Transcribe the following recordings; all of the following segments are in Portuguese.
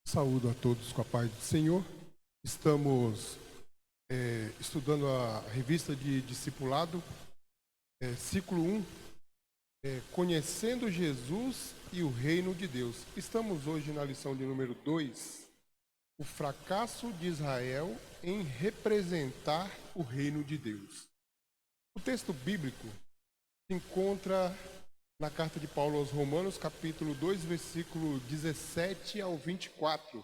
Saúdo a todos com a paz do Senhor. Estamos estudando a revista de discipulado, ciclo 1, Conhecendo Jesus e o Reino de Deus. Estamos hoje na lição de número 2, o fracasso de Israel em representar o Reino de Deus. O texto bíblico se encontra na carta de Paulo aos Romanos, capítulo 2, versículo 17 ao 24,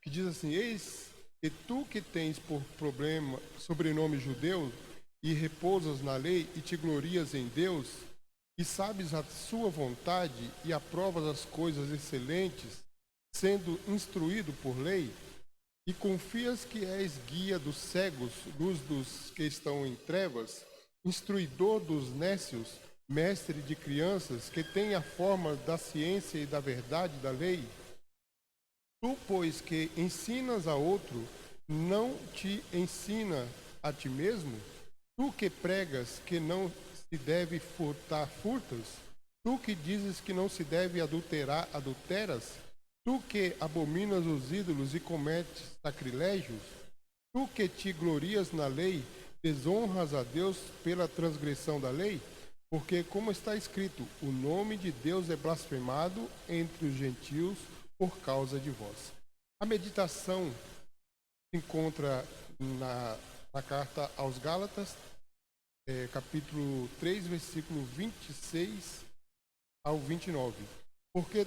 que diz assim: Eis que tu que tens por problema sobrenome judeu, e repousas na lei, e te glorias em Deus, e sabes a sua vontade, e aprovas as coisas excelentes, sendo instruído por lei, e confias que és guia dos cegos, luz dos que estão em trevas, instruidor dos nécios, mestre de crianças, que tem a forma da ciência e da verdade da lei. Tu, pois, que ensinas a outro, não te ensina a ti mesmo? Tu que pregas que não se deve furtar, furtas? Tu que dizes que não se deve adulterar, adulteras? Tu que abominas os ídolos e cometes sacrilégios? Tu que te glorias na lei, desonras a Deus pela transgressão da lei? Porque, como está escrito, o nome de Deus é blasfemado entre os gentios por causa de vós. A meditação se encontra na carta aos Gálatas, capítulo 3, versículo 26 ao 29. Porque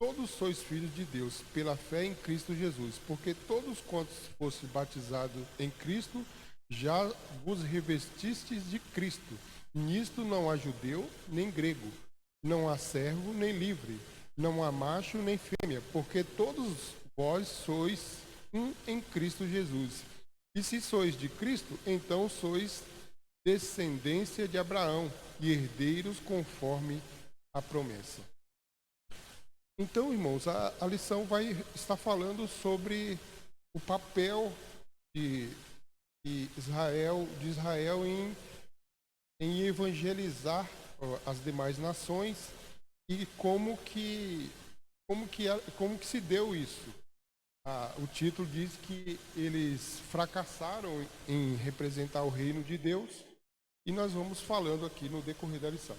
todos sois filhos de Deus pela fé em Cristo Jesus, porque todos quantos fossem batizados em Cristo, já vos revestistes de Cristo. Nisto não há judeu nem grego, não há servo nem livre, não há macho nem fêmea, porque todos vós sois um em Cristo Jesus. E se sois de Cristo, então sois descendência de Abraão e herdeiros conforme a promessa. Então, irmãos, a lição vai estar falando sobre o papel de Israel em evangelizar as demais nações e como que se deu isso. O título diz que eles fracassaram em representar o reino de Deus, e nós vamos falando aqui no decorrer da lição.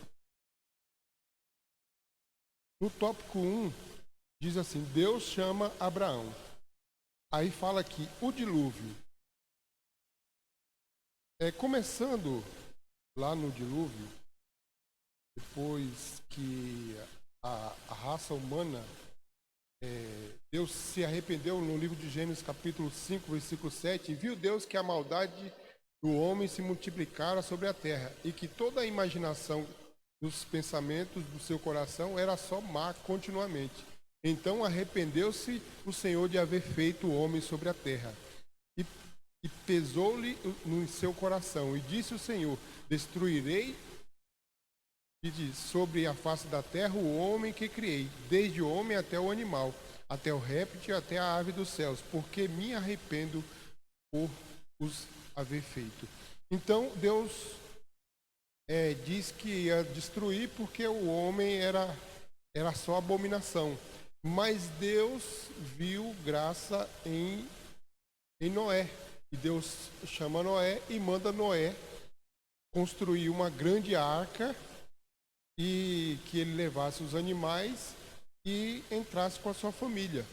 No tópico 1, diz assim: Deus chama Abraão. Aí fala aqui, o dilúvio. Começando lá no dilúvio, depois que a raça humana, Deus se arrependeu no livro de Gênesis capítulo 5, versículo 7, e viu Deus que a maldade do homem se multiplicara sobre a terra, e que toda a imaginação dos pensamentos do seu coração era só má continuamente. Então arrependeu-se o Senhor de haver feito o homem sobre a terra, e pesou-lhe no seu coração, e disse o Senhor: destruirei sobre a face da terra o homem que criei, desde o homem até o animal, até o réptil, até a ave dos céus, porque me arrependo por os haver feito. Então Deus diz que ia destruir porque o homem era só abominação. Mas Deus viu graça em Noé. E Deus chama Noé e manda Noé construir uma grande arca, e que ele levasse os animais e entrasse com a sua família.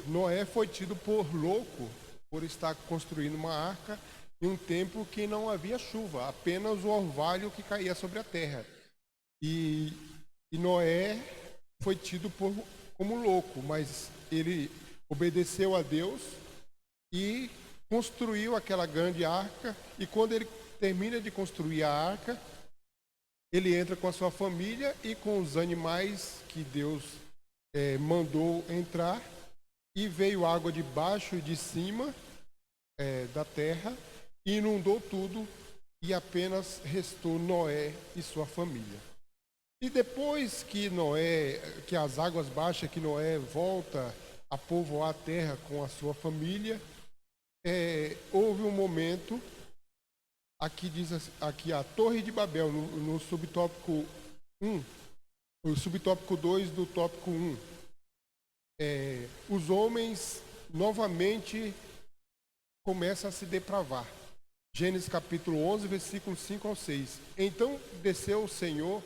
Noé foi tido por louco por estar construindo uma arca em um tempo que não havia chuva, apenas o orvalho que caía sobre a terra. E Noé foi tido como louco, mas ele obedeceu a Deus e construiu aquela grande arca. E quando ele termina de construir a arca, ele entra com a sua família e com os animais que Deus mandou entrar, e veio água de baixo e de cima da terra, e inundou tudo, e apenas restou Noé e sua família. E depois que as águas baixam, que Noé volta a povoar a terra com a sua família, houve um momento. Aqui diz aqui a Torre de Babel, no subtópico 1, o subtópico 2 do tópico 1. os homens novamente começam a se depravar. Gênesis capítulo 11, versículos 5 ao 6. Então desceu o Senhor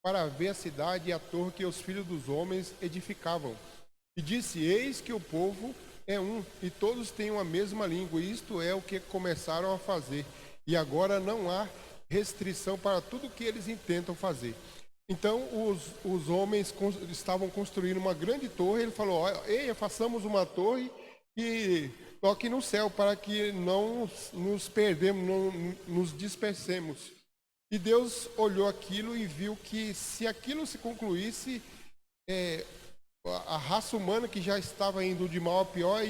para ver a cidade e a torre que os filhos dos homens edificavam. E disse: Eis que o povo é um, e todos têm uma mesma língua, e isto é o que começaram a fazer. E agora não há restrição para tudo que eles intentam fazer. Então os homens estavam construindo uma grande torre. Ele falou: Ei, façamos uma torre que toque no céu, para que não nos perdemos, não nos dispersemos. E Deus olhou aquilo e viu que se aquilo se concluísse, a raça humana que já estava indo de mal a pior,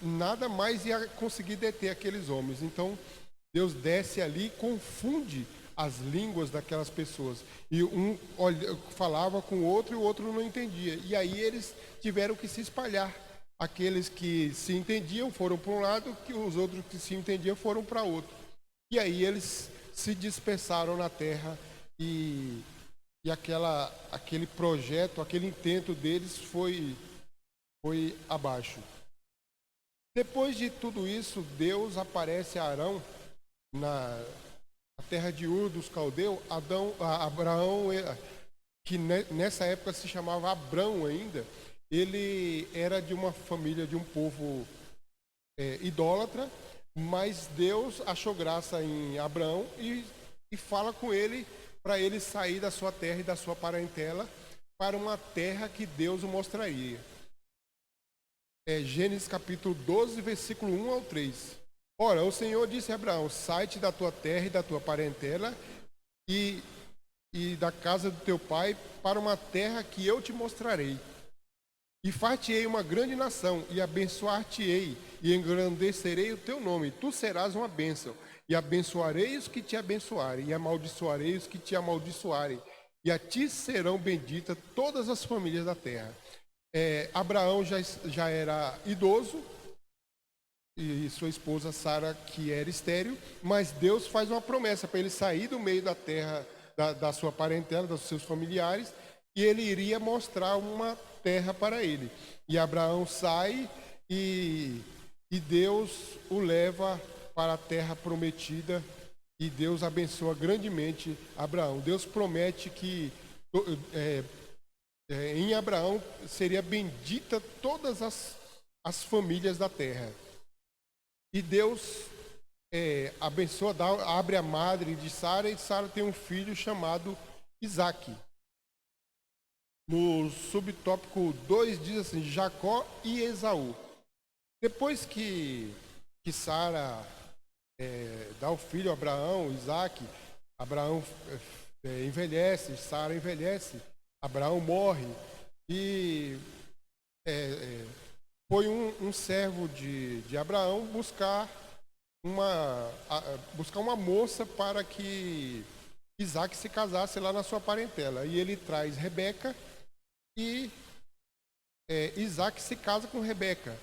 nada mais ia conseguir deter aqueles homens. Então Deus desce ali e confunde as línguas daquelas pessoas. E um falava com o outro e o outro não entendia. E aí eles tiveram que se espalhar. Aqueles que se entendiam foram para um lado, que os outros que se entendiam foram para outro. E aí eles se dispersaram na terra e aquele projeto, aquele intento deles foi abaixo. Depois de tudo isso, Deus aparece a Arão na terra de Ur dos Caldeus. Abraão, que nessa época se chamava Abrão ainda, ele era de uma família, de um povo idólatra, mas Deus achou graça em Abraão e fala com ele para ele sair da sua terra e da sua parentela para uma terra que Deus o mostraria. Gênesis capítulo 12, versículo 1 ao 3. Ora, o Senhor disse a Abraão: sai-te da tua terra e da tua parentela e da casa do teu pai para uma terra que eu te mostrarei. E far-te-ei uma grande nação, e abençoar-te-ei, e engrandecerei o teu nome. Tu serás uma bênção, e abençoarei os que te abençoarem, e amaldiçoarei os que te amaldiçoarem. E a ti serão benditas todas as famílias da terra. Abraão já era idoso, e sua esposa Sara, que era estéril, mas Deus faz uma promessa para ele sair do meio da terra, da sua parentela, dos seus familiares, e ele iria mostrar uma terra para ele. E Abraão sai e Deus o leva para a terra prometida, e Deus abençoa grandemente Abraão. Deus promete que em Abraão seria bendita todas as famílias da terra. E Deus abençoa, abre a madre de Sara, e Sara tem um filho chamado Isaque. No subtópico 2 diz assim: Jacó e Esaú. Depois que Sara dá o filho a Abraão, Isaque, Abraão envelhece, Sara envelhece, Abraão morre, e foi um servo de Abraão buscar uma moça para que Isaque se casasse lá na sua parentela. E ele traz Rebeca, e Isaque se casa com Rebeca.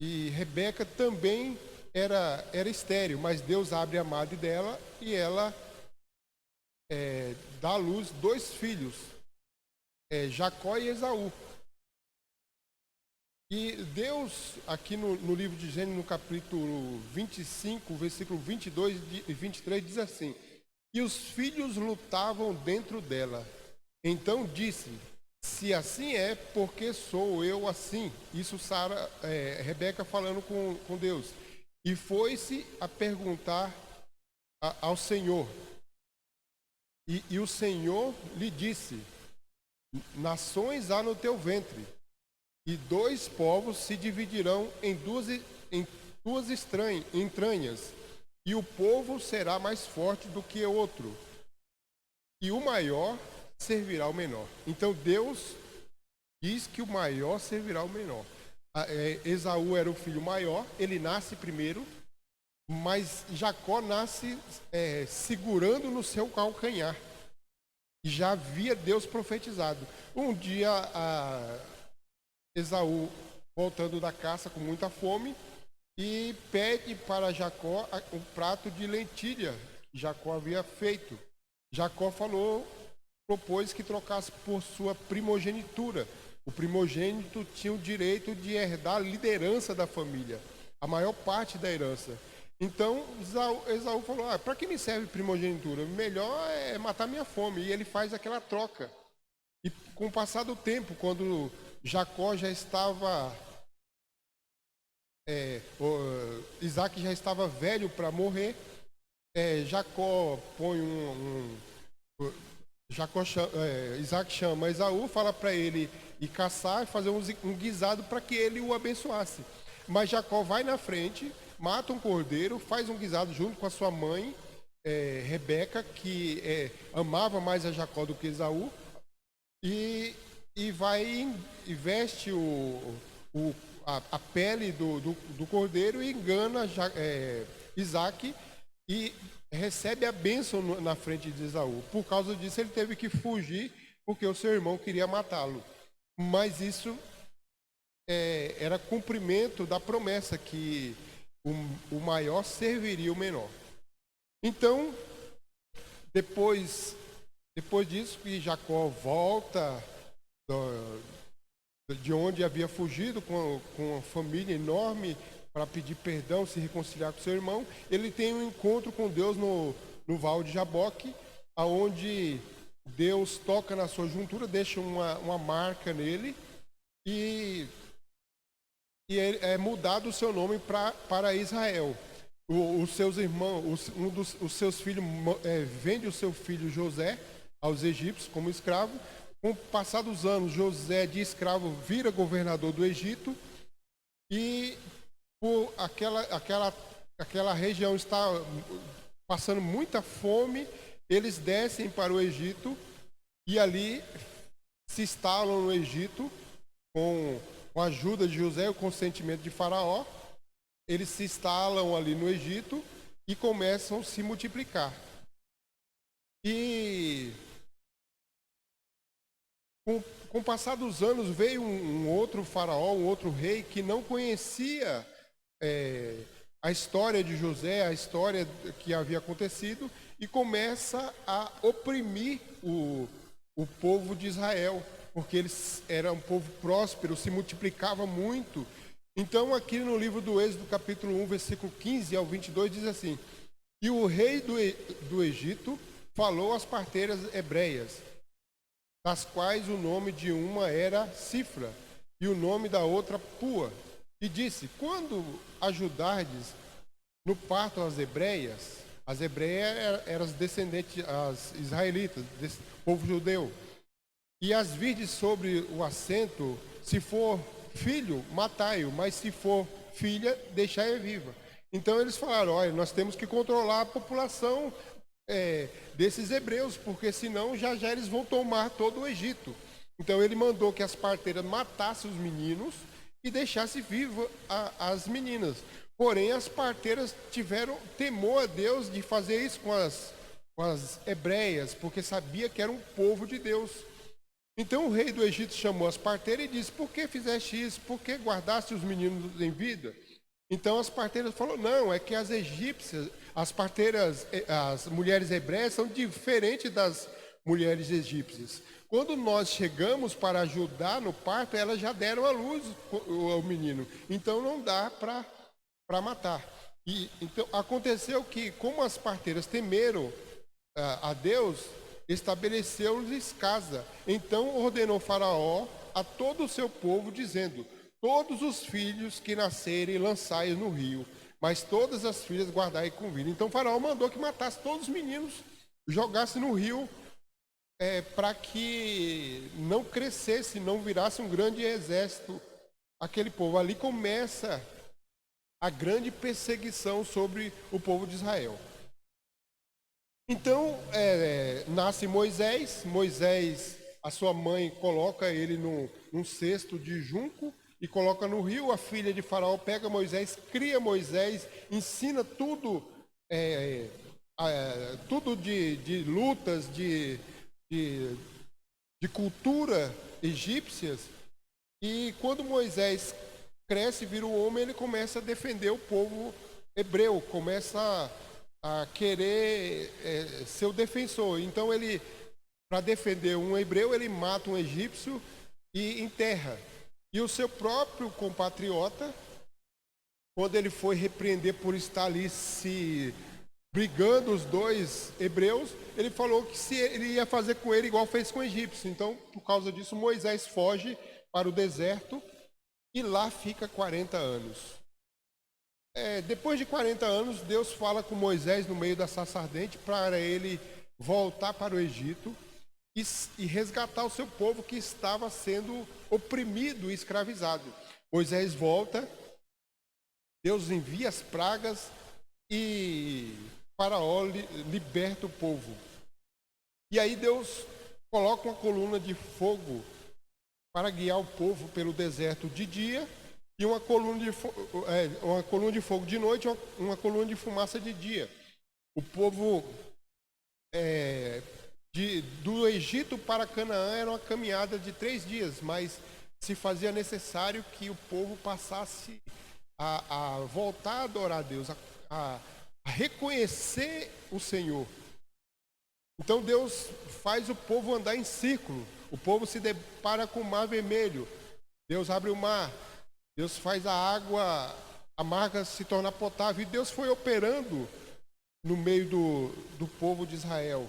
E Rebeca também era estéril, mas Deus abre a madre dela e ela dá à luz 2 filhos, Jacó e Esaú. E Deus, aqui no livro de Gênesis, no capítulo 25, versículo 22 e 23, diz assim: E os filhos lutavam dentro dela. Então disse: Se assim é, porque sou eu assim? Isso Rebeca falando com Deus. E foi-se a perguntar ao Senhor. E o Senhor lhe disse: Nações há no teu ventre, e 2 povos se dividirão em duas entranhas, e o povo será mais forte do que o outro, e o maior servirá ao menor. Então Deus diz que o maior servirá ao menor. Esaú era o filho maior, ele nasce primeiro, mas Jacó nasce segurando no seu calcanhar. E já havia Deus profetizado. Um dia Esaú, voltando da caça com muita fome, e pede para Jacó um prato de lentilha que Jacó havia feito. Jacó propôs que trocasse por sua primogenitura. o primogênito tinha o direito de herdar a liderança da família, a maior parte da herança. Então Esaú falou: para que me serve primogenitura? Melhor é matar minha fome. E ele faz aquela troca. E com o passar do tempo, quando Jacó já estava, Isaac já estava velho para morrer, Jacó põe Isaac chama Esaú, fala para ele ir caçar e fazer um guisado para que ele o abençoasse. Mas Jacó vai na frente, mata um cordeiro, faz um guisado junto com a sua mãe, Rebeca, que amava mais a Jacó do que Esaú, e vai e veste a pele do cordeiro e engana Isaac e recebe a bênção na frente de Esaú. Por causa disso, ele teve que fugir, porque o seu irmão queria matá-lo. Mas isso era cumprimento da promessa que o maior serviria o menor. Então, depois disso, que Jacó volta de onde havia fugido com uma família enorme para pedir perdão, se reconciliar com seu irmão, ele tem um encontro com Deus no Val de Jaboque, aonde Deus toca na sua juntura, deixa uma marca nele e é mudado o seu nome para Israel. Os seus irmãos, os seus filhos, vende o seu filho José aos egípcios como escravo. Com o passar dos anos, José de escravo vira governador do Egito e por aquela região está passando muita fome, eles descem para o Egito e ali se instalam no Egito com a ajuda de José e o consentimento de Faraó. Eles se instalam ali no Egito e começam a se multiplicar. E com o passar dos anos veio um outro faraó, um outro rei que não conhecia a história de José, a história que havia acontecido, e começa a oprimir o povo de Israel, porque eles eram um povo próspero, se multiplicava muito. Então aqui no livro do Êxodo, capítulo 1, versículo 15 ao 22, diz assim: e o rei do Egito falou às parteiras hebreias, das quais o nome de uma era Cifra e o nome da outra Pua, e disse: quando ajudardes no parto as hebreias eram as descendentes, as israelitas, desse povo judeu, e as virdes sobre o assento, se for filho, matai-o, mas se for filha, deixai-a viva. Então eles falaram: olha, nós temos que controlar a população desses hebreus, porque senão já eles vão tomar todo o Egito. Então ele mandou que as parteiras matassem os meninos e deixassem vivas as meninas. Porém, as parteiras tiveram temor a Deus de fazer isso com as hebreias, porque sabia que era um povo de Deus. Então o rei do Egito chamou as parteiras e disse: por que fizeste isso? Por que guardaste os meninos em vida? Então as parteiras falaram: não, é que as egípcias, as parteiras, as mulheres hebreias são diferentes das mulheres egípcias. Quando nós chegamos para ajudar no parto, elas já deram à luz ao menino. Então não dá para matar. E então aconteceu que, como as parteiras temeram a Deus, estabeleceu-lhes casa. Então ordenou Faraó a todo o seu povo, dizendo: todos os filhos que nascerem lançai no rio, mas todas as filhas guardai com vida. Então Faraó mandou que matasse todos os meninos, jogasse no rio, para que não crescesse, não virasse um grande exército aquele povo. Ali começa a grande perseguição sobre o povo de Israel. Então nasce Moisés, a sua mãe coloca ele num cesto de junco e coloca no rio. A filha de Faraó pega Moisés, cria Moisés, ensina tudo, tudo de lutas, de cultura egípcias. E quando Moisés cresce, vira um homem, ele começa a defender o povo hebreu, começa a querer ser o defensor. Então ele, para defender um hebreu, ele mata um egípcio e em terra. E o seu próprio compatriota, quando ele foi repreender por estar ali se brigando os dois hebreus, ele falou que se ele ia fazer com ele igual fez com o egípcio. Então, por causa disso, Moisés foge para o deserto e lá fica 40 anos. Depois de 40 anos, Deus fala com Moisés no meio da sarça ardente para ele voltar para o Egito e resgatar o seu povo que estava sendo oprimido e escravizado. Moisés volta, Deus envia as pragas e Faraó liberta o povo. E aí Deus coloca uma coluna de fogo para guiar o povo pelo deserto de dia e uma coluna de fogo de noite, uma coluna de fumaça de dia. O povo do Egito para Canaã era uma caminhada de 3 dias, mas se fazia necessário que o povo passasse a voltar a adorar a Deus, a reconhecer o Senhor. Então Deus faz o povo andar em círculo. O povo se depara com o mar vermelho. Deus abre o mar. Deus faz a água amarga se tornar potável. E Deus foi operando no meio do povo de Israel.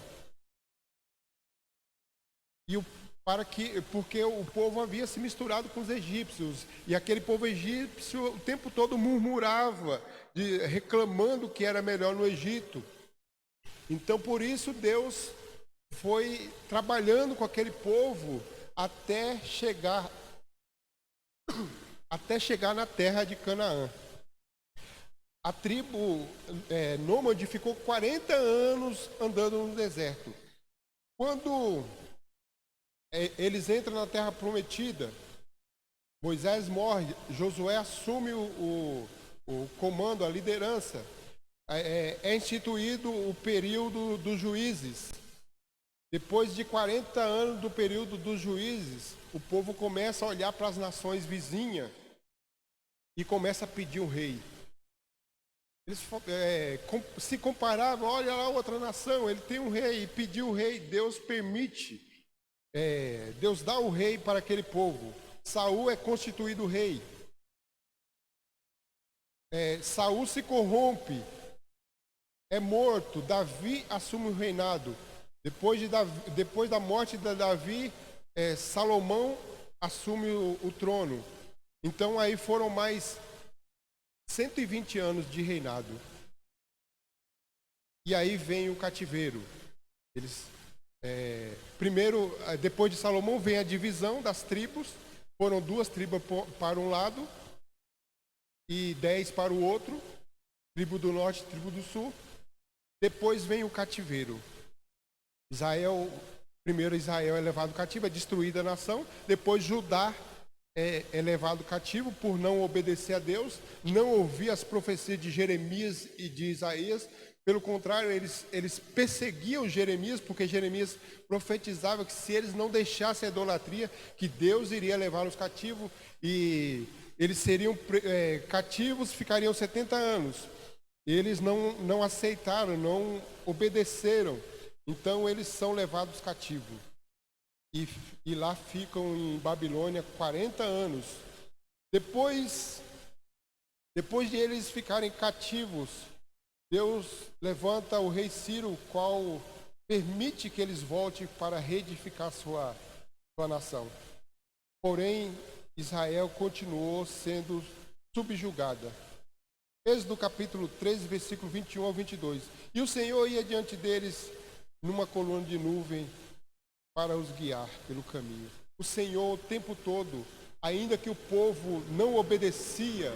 Porque o povo havia se misturado com os egípcios. E aquele povo egípcio o tempo todo murmurava, reclamando que era melhor no Egito. Então, por isso, Deus foi trabalhando com aquele povo até chegar na terra de Canaã. A tribo nômade ficou 40 anos andando no deserto. Quando eles entram na terra prometida, Moisés morre, Josué assume o comando, a liderança. É instituído o período dos juízes. Depois de 40 anos do período dos juízes, o povo começa a olhar para as nações vizinhas e começa a pedir um rei. Eles se comparavam, olha lá outra nação, ele tem um rei, e pediu o rei, Deus permite, Deus dá o rei para aquele povo. Saul é constituído rei. Saul se corrompe, é morto, Davi assume o reinado. Depois da morte de Davi, Salomão assume o trono. Então aí foram mais 120 anos de reinado. E aí vem o cativeiro. Primeiro, depois de Salomão, vem a divisão das tribos. Foram 2 tribos para um lado e 10 para o outro. Tribo do norte, tribo do sul. Depois vem o cativeiro. Primeiro Israel é levado cativo, é destruída a nação. Depois Judá é levado cativo por não obedecer a Deus, não ouvir as profecias de Jeremias e de Isaías. Pelo contrário, eles perseguiam Jeremias, porque Jeremias profetizava que se eles não deixassem a idolatria, que Deus iria levá-los cativos e eles seriam cativos, ficariam 70 anos. Eles não aceitaram, não obedeceram. Então eles são levados cativos. E lá ficam em Babilônia 40 anos. Depois de eles ficarem cativos, Deus levanta o rei Ciro, o qual permite que eles voltem para reedificar sua nação. Porém, Israel continuou sendo subjugada. Êxodo capítulo 13, versículo 21 ao 22. E o Senhor ia diante deles numa coluna de nuvem para os guiar pelo caminho. O Senhor o tempo todo, ainda que o povo não obedecia,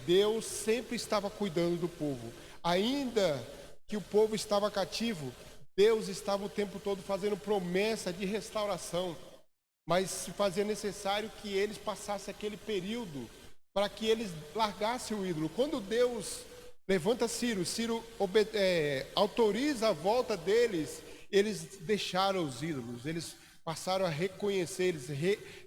Deus sempre estava cuidando do povo. Ainda que o povo estava cativo, Deus estava o tempo todo fazendo promessa de restauração. Mas se fazia necessário que eles passassem aquele período para que eles largassem o ídolo. Quando Deus levanta Ciro autoriza a volta deles, eles deixaram os ídolos, eles passaram a reconhecer, eles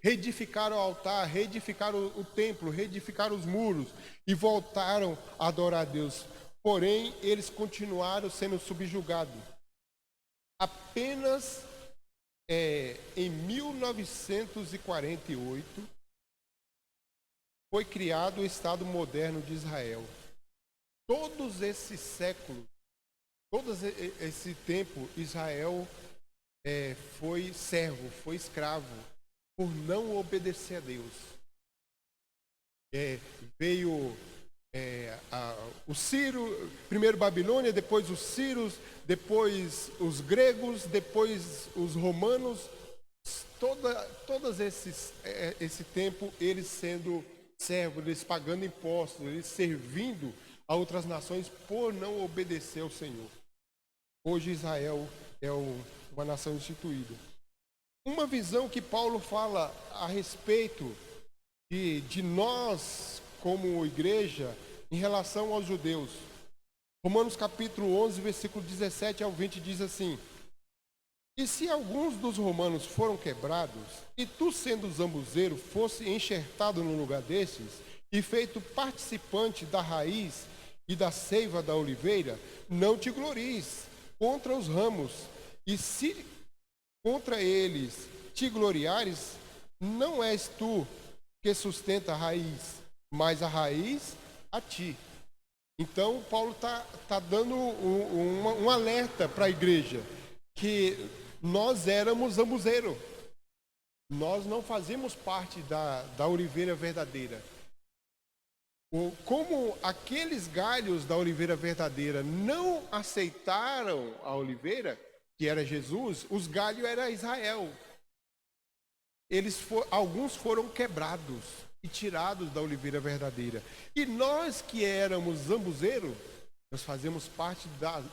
reedificaram o altar, reedificaram o templo, reedificaram os muros e voltaram a adorar a Deus. Porém, eles continuaram sendo subjugados. Apenas Em 1948, foi criado o Estado moderno de Israel. Todos esses séculos, todo esse tempo, Israel foi servo, foi escravo, por não obedecer a Deus. Veio o Ciro, primeiro Babilônia, depois os sírios, depois os gregos, depois os romanos. Todos esse tempo, eles sendo servos, eles pagando impostos, eles servindo a outras nações por não obedecer ao Senhor. Hoje Israel é uma nação instituída. Uma visão que Paulo fala a respeito de nós como igreja em relação aos judeus. Romanos capítulo 11, versículo 17 ao 20 diz assim: E se alguns dos romanos foram quebrados, e tu, sendo zambuzeiro, fosse enxertado no lugar destes, e feito participante da raiz e da seiva da oliveira, não te glories contra os ramos, e se contra eles te gloriares, não és tu que sustenta a raiz, mas a raiz a ti. Então, Paulo está dando um alerta para a igreja, que nós éramos zambuzeiro. Nós não fazemos parte da oliveira verdadeira. Como aqueles galhos da oliveira verdadeira não aceitaram a oliveira, que era Jesus, os galhos era Israel. Alguns foram quebrados e tirados da oliveira verdadeira. E nós que éramos zambuzeiro, nós fazemos parte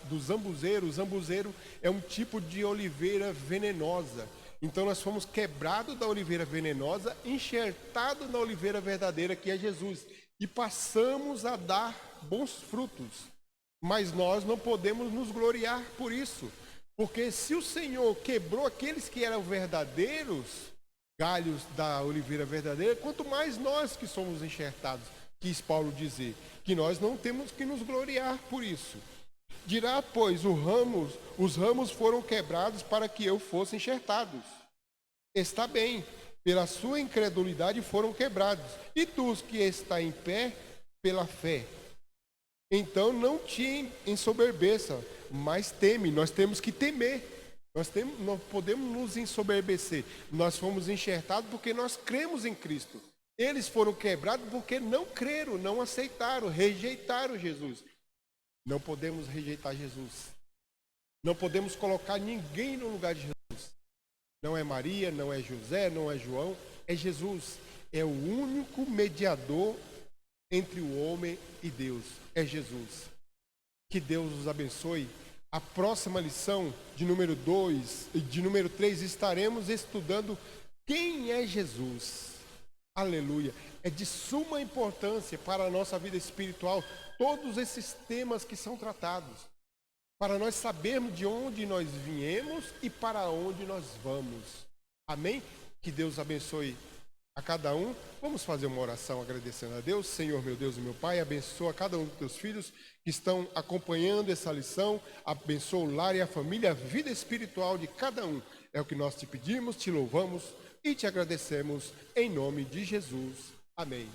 do zambuzeiro. O zambuzeiro é um tipo de oliveira venenosa. Então nós fomos quebrados da oliveira venenosa, enxertados na oliveira verdadeira, que é Jesus. E passamos a dar bons frutos. Mas nós não podemos nos gloriar por isso. Porque se o Senhor quebrou aqueles que eram verdadeiros galhos da oliveira verdadeira, quanto mais nós que somos enxertados, quis Paulo dizer, que nós não temos que nos gloriar por isso. Dirá, pois, os ramos foram quebrados para que eu fosse enxertados. Está bem, pela sua incredulidade foram quebrados. E tu que está em pé, pela fé. Então não te ensoberbeça, mas teme. Nós temos que temer. Não podemos nos ensoberbecer. Nós fomos enxertados porque nós cremos em Cristo. Eles foram quebrados porque não creram, não aceitaram, rejeitaram Jesus. Não podemos rejeitar Jesus. Não podemos colocar ninguém no lugar de Jesus. Não é Maria, não é José, não é João, é Jesus. É o único mediador entre o homem e Deus. É Jesus. Que Deus os abençoe. A próxima lição, de número 2 e de número 3, estaremos estudando quem é Jesus. Aleluia. É de suma importância para a nossa vida espiritual todos esses temas que são tratados, para nós sabermos de onde nós viemos e para onde nós vamos. Amém? Que Deus abençoe a cada um. Vamos fazer uma oração agradecendo a Deus. Senhor, meu Deus e meu Pai, abençoa cada um dos teus filhos que estão acompanhando essa lição. Abençoa o lar e a família, a vida espiritual de cada um. É o que nós te pedimos, te louvamos e te agradecemos em nome de Jesus. Amém.